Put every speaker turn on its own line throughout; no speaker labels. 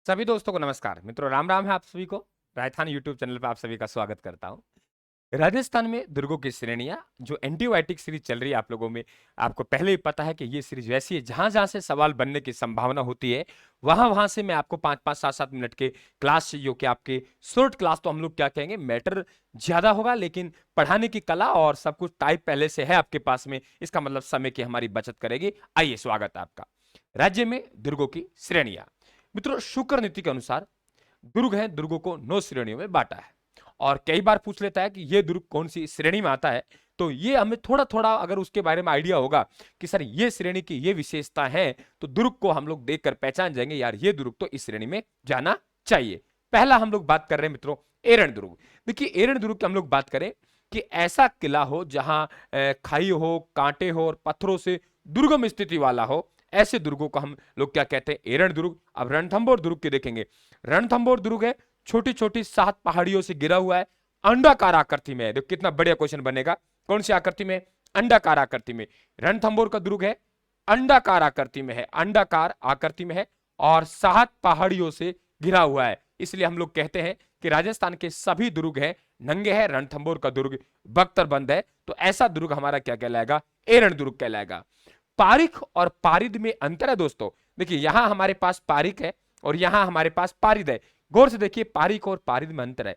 सभी दोस्तों को नमस्कार। मित्रों राम राम है आप सभी को। राजस्थान यूट्यूब चैनल पर आप सभी का स्वागत करता हूं। राजस्थान में दुर्गों की श्रेणियां जो एंटीबायोटिक सीरीज चल रही है आप लोगों में, आपको पहले ही पता है कि ये सीरीज वैसी है जहां जहां से सवाल बनने की संभावना होती है वहां वहां से मैं आपको 5-5 7-7 मिनट के क्लास जो कि आपके शॉर्ट क्लास तो हम लोग क्या कहेंगे, मैटर ज्यादा होगा लेकिन पढ़ाने की कला और सब कुछ टाइप पहले से है आपके पास में, इसका मतलब समय की हमारी बचत करेगी। आइए, स्वागत है आपका। राज्य में दुर्गों की श्रेणियां। मित्रों, शुक्र नीति के अनुसार दुर्ग है, दुर्गों को 9 श्रेणियों में बांटा है। और कई बार पूछ लेता है कि ये दुर्ग कौन सी श्रेणी में आता है, तो ये हमें थोड़ा थोड़ा अगर उसके बारे में आइडिया होगा कि सर ये श्रेणी की ये विशेषता है, तो दुर्ग को हम लोग देखकर पहचान जाएंगे यार ये दुर्ग तो इस श्रेणी में जाना चाहिए। पहला हम लोग बात कर रहे हैं मित्रों एरण दुर्ग। देखिए एरण दुर्ग की हम लोग बात करें कि ऐसा किला हो जहां खाई हो, कांटे हो और पत्थरों से दुर्गम स्थिति वाला हो, ऐसे दुर्गों को हम लोग क्या कहते हैं, एरण दुर्ग। अब रणथंभौर दुर्ग के देखेंगे, रणथंभौर दुर्ग है छोटी छोटी 7 पहाड़ियों से घिरा हुआ है, अंडाकार आकृति में है। देखो कितना बढ़िया क्वेश्चन बनेगा, कौन सी आकृति में? अंडाकार आकृति में। रणथंभौर का दुर्ग है अंडाकार आकृति में है, अंडाकार आकृति में है और 7 पहाड़ियों से घिरा हुआ है। इसलिए हम लोग कहते हैं कि राजस्थान के सभी दुर्ग हैं नंगे हैं, रणथंभौर का दुर्ग बख्तरबंद है, तो ऐसा दुर्ग हमारा क्या कहलाएगा? एरण दुर्ग कहलाएगा। पारिख और पारिद में अंतर है दोस्तों। देखिए यहां हमारे पास पारिक है और यहां हमारे पास पारिद है। गौर से देखिए पारिक और पारिद में अंतर है।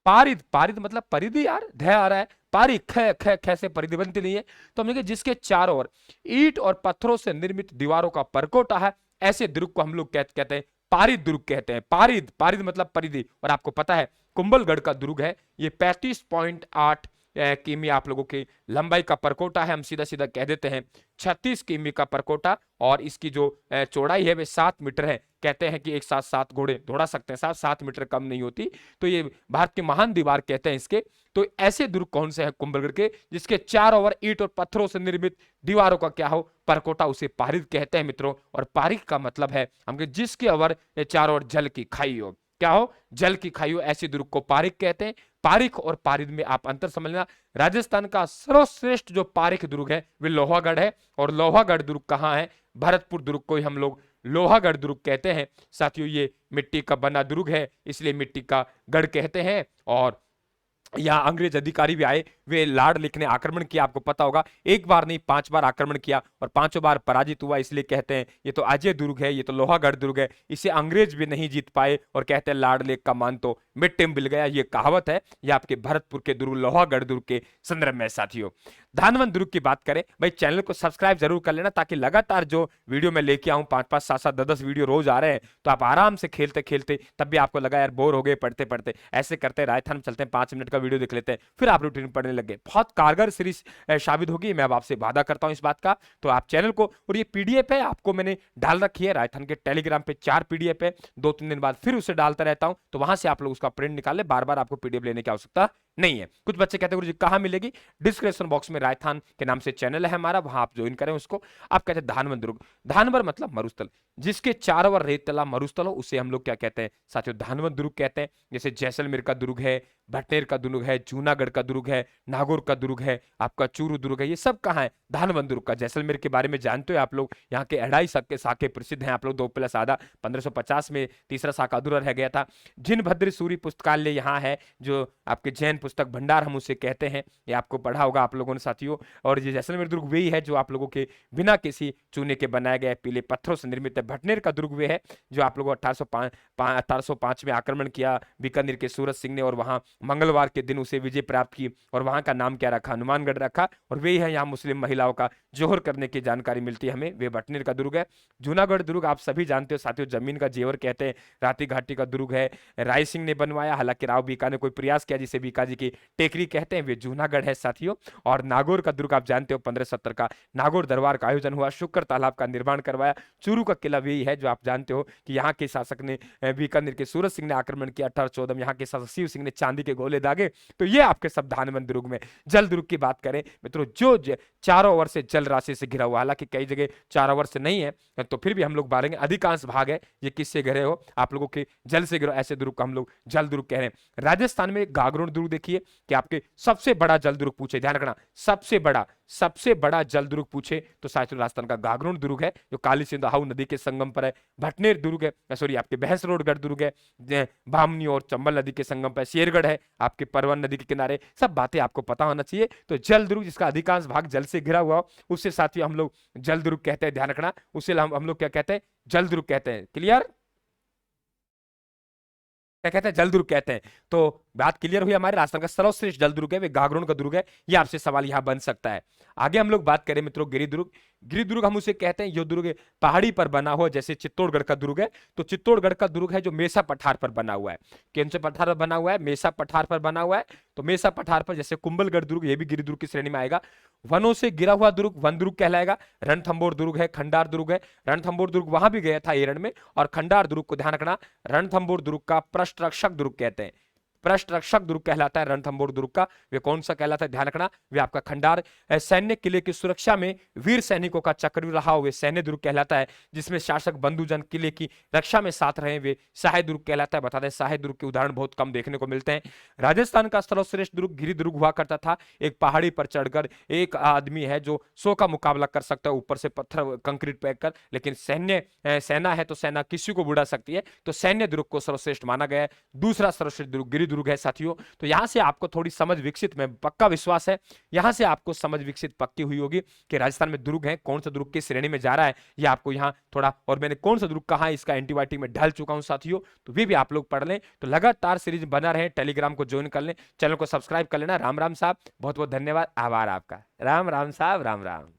पारिद, पारिद मतलब परिधि, यार धय आ रहा है, पारिक ख ख ख से परिधि बनती नहीं है, तो हम लोग जिसके चारों ओर ईंट और पत्थरों से निर्मित दीवारों का परकोटा है, ऐसे दुर्ग को हम लोग कहते हैं पारिद दुर्ग कहते हैं। पारिद, पारिद मतलब परिधि। और आपको पता है कुंभलगढ़ का दुर्ग है, ये 35.8 किमी आप लोगों की लंबाई का परकोटा है। हम सीधा सीधा कह देते हैं 36 किमी का परकोटा, और इसकी जो चौड़ाई है वे 7 मीटर है। कहते हैं कि एक साथ 7 घोड़े दौड़ा सकते हैं, 7 मीटर कम नहीं होती, तो ये भारत की महान दीवार कहते हैं इसके। तो ऐसे दुर्ग कौन से हैं कुंभलगढ़ के जिसके चारों ओर ईंट और पत्थरों से निर्मित दीवारों का क्या हो, परकोटा, उसे पारिद कहते हैं मित्रों। और पारिद का मतलब है हम जिसके ओर चारों ओर जल की खाई हो, क्या हो? जल की खाई हो, ऐसी दुर्ग को पारिक कहते हैं। पारिक और पारिद में आप अंतर समझना। राजस्थान का सर्वश्रेष्ठ जो पारिक दुर्ग है वे लोहागढ़ है, और लोहागढ़ दुर्ग कहां है? भरतपुर दुर्ग को ही हम लोग लोहागढ़ दुर्ग कहते हैं। साथियों ये मिट्टी का बना दुर्ग है, इसलिए मिट्टी का गढ़ कहते हैं। और यहाँ अंग्रेज अधिकारी भी आए, वे लाड़ लिखने आक्रमण किया, आपको पता होगा, एक बार नहीं 5 बार आक्रमण किया और 5 बार पराजित हुआ, इसलिए कहते हैं ये तो अजय दुर्ग है, ये तो लोहागढ़ दुर्ग है। इसे अंग्रेज भी नहीं जीत पाए और कहते हैं लाड़ लेख का मान तो मिट्टी में मिल गया, ये कहावत है। ये आपके भरतपुर के दुर्ग लोहागढ़ दुर्ग के संदर्भ में। साथियों धानवन दुर्ग की बात करें, भाई चैनल को सब्सक्राइब जरूर कर लेना, ताकि लगातार जो वीडियो मैं लेके आऊं 5-5 7-7 10-10 वीडियो रोज आ रहे हैं, तो आप आराम से खेलते खेलते तब भी आपको लगा यार बोर हो गए पढ़ते पढ़ते, ऐसे करते राजस्थान में चलते हैं 5 मिनट का वीडियो देख लेते हैं, फिर आप रूटीन पढ़ने लग गए। बहुत कारगर सीरीज साबित होगी, मैं अब आपसे वादा करता हूं इस बात का। तो आप चैनल को, और ये पीडीएफ है आपको मैंने डाल रखी है राजस्थान के टेलीग्राम पे, 4 पीडीएफ है, 2-3 दिन बाद फिर उसे डालता रहता हूं, तो वहां से आप लोग उसका प्रिंट निकाल ले, बार बार आपको पीडीएफ लेने की आवश्यकता नहीं है। कुछ बच्चे कहते हैं गुरुजी कहां मिलेगी? डिस्क्रिप्शन बॉक्स में राजस्थान के नाम से चैनल है हमारा, वहां आप ज्वाइन करें उसको। आप कहते हैं धानवन दुर्ग, धानवर मतलब मरुस्थल, जिसके चारों ओर रेतला मरुस्थल हो उसे हम लोग क्या कहते हैं साथियों? धानवन दुर्ग कहते हैं। जैसे जैसलमेर का दुर्ग है, भटनेर का दुर्ग है, जूनागढ़ का दुर्ग है, नागौर का दुर्ग है, आपका चूरू दुर्ग है, ये सब कहाँ है? धानवन दुर्ग का। जैसलमेर के बारे में जानते हो आप लोग, यहाँ के अढ़ाई साके प्रसिद्ध हैं आप लोग, 2+ आधा 1550 में तीसरा साका अधूरा रह गया था। जिनभद्र सूरी पुस्तकालय यहाँ है, जो आपके जैन पुस्तक भंडार हम उसे कहते हैं, ये आपको पढ़ा होगा आप लोगों ने साथियों। और ये जैसलमेर दुर्ग वही है जो आप लोगों के बिना किसी चूने के बनाया गया पीले पत्थरों से निर्मित है। भटनेर का दुर्ग वे है जो आप लोगों 1805 में आक्रमण किया बीकानेर के सूरज सिंह ने, और वहां मंगलवार के दिन उसे विजय प्राप्त की, और वहां का नाम क्या रखा? हनुमानगढ़ रखा। और वही है यहाँ मुस्लिम महिलाओं का जोहर करने की जानकारी मिलती है हमें, वे भटनेर का दुर्ग है। जूनागढ़ दुर्ग आप सभी जानते हो साथियों, जमीन का जेवर कहते हैं, राती घाटी का दुर्ग है, राय सिंह ने बनवाया, हालांकि राव बीका ने कोई प्रयास किया जिसे बीका जी की टेकरी कहते हैं, वे जूनागढ़ है साथियों। और नागौर का दुर्ग आप जानते हो 1570 का नागौर दरबार का आयोजन हुआ, शुक्र तालाब का निर्माण करवाया। चूरू का किला वही है जो आप जानते हो कि यहाँ के शासक ने बीकानेर के सूरज सिंह ने आक्रमण किया 1814 में, यहाँ के शासक शिव सिंह ने चांदी के गोले दागे। तो ये आपके सब धानवन दुर्ग में। जल दुर्ग की बात करें मित्रों, जो चारों ओर से जल राशि से घिरा हुआ, हालांकि कई जगह चारों ओर से नहीं है, तो फिर भी हम लोग बारेंगे, अधिकांश भाग है ये किससे घिरे हो? आप लोगों के जल से घिरे, ऐसे दुर्ग को हम लोग जल दुर्ग कह रहे हैं। राजस्थान में गागरोन दुर्ग लिखिए कि आपके सबसे बड़ा जलदुर्ग पूछे, ध्यान रखना, सबसे बड़ा जलदुर्ग पूछे तो साथियों राजस्थान का गागरोन दुर्ग है जो काली सिंधु हाउ नदी के संगम पर है। भटनेर दुर्ग है, सॉरी आपके भैंसरोडगढ़ दुर्ग है, भामनी और चंबल नदी के संगम पर शेरगढ़ है आपके परवन नदी के किनारे। सब बातें आपको पता होना चाहिए। तो जल दुर्ग जिसका अधिकांश भाग जल से घिरा हुआ हो उससे साथियों हम लोग जल दुर्ग कहते हैं, ध्यान रखना, उसे हम लोग क्या कहते हैं, जल दुर्ग कहते हैं। क्लियर, क्या कहते हैं, जलदुर्ग कहते हैं। तो बात क्लियर हुई, हमारे राजस्थान का सर्वश्रेष्ठ जलदुर्ग है वे गागरोन का दुर्ग है। ये आपसे सवाल यहां बन सकता है। आगे हम लोग बात करें मित्रों गिरिदुर्ग। गिरिदुर्ग हम उसे कहते हैं, ये दुर्ग पहाड़ी पर बना हुआ, जैसे चित्तौड़गढ़ का दुर्ग है तो चित्तौड़गढ़ का दुर्ग है जो मेसा पठार पर बना हुआ है। कौन से पठार पर बना हुआ है, मेसा पठार पर बना हुआ है। तो मेसा पठार पर जैसे कुंभलगढ़ दुर्ग, ये भी गिरिदुर्ग की श्रेणी में आएगा। वनों से गिरा हुआ दुर्ग वन दुर्ग कहलाएगा। रणथंबोर दुर्ग है, खंडार दुर्ग है। रणथंबोर दुर्ग वहां भी गया था एरन में। और खंडार दुर्ग को ध्यान रखना, रणथंबोर दुर्ग का पृष्ठ रक्षक दुर्ग कहते हैं। पृष्ठ रक्षक दुर्ग कहलाता है रणथंबोर दुर्ग का। वे कौन सा कहलाता है, ध्यान रखना, वे आपका खंडार सैन्य किले की सुरक्षा में वीर सैनिकों का चक्रव्यूह रहा हुए सैन्य दुर्ग कहलाता है, जिसमें शासक बंधुजन किले की रक्षा में साथ रहे, वे सहाय दुर्ग कहलाता है। बता दें सहाय दुर्ग के उदाहरण बहुत कम देखने को मिलते हैं। राजस्थान का सर्वश्रेष्ठ दुर्ग गिरी दुर्ग हुआ करता था। एक पहाड़ी पर चढ़कर एक आदमी है जो 100 का मुकाबला कर सकता है ऊपर से पत्थर कंक्रीट पैक कर, लेकिन सेना है तो सेना किसी को बुड़ा सकती है, तो सैन्य दुर्ग को सर्वश्रेष्ठ माना गया है। दूसरा सर्वश्रेष्ठ दुर्ग गिरी दुर्ग है साथियों। तो यहां से आपको थोड़ी समझ विकसित, में पक्का विश्वास है यहां से आपको समझ विकसित पक्की हुई होगी कि राजस्थान में दुर्ग है, कौन सा दुर्ग किस श्रेणी में जा रहा है ये आपको यहां थोड़ा, और मैंने कौन सा दुर्ग कहा इसका एंटीबायोटिक में ढल चुका हूं साथियों, तो वे भी आप लोग पढ़ लें। तो लगातार सीरीज बना रहे, टेलीग्राम को ज्वाइन कर लें, चैनल को सब्सक्राइब कर लेना। राम राम साहब, बहुत बहुत धन्यवाद, आभार आपका। राम राम साहब, राम राम।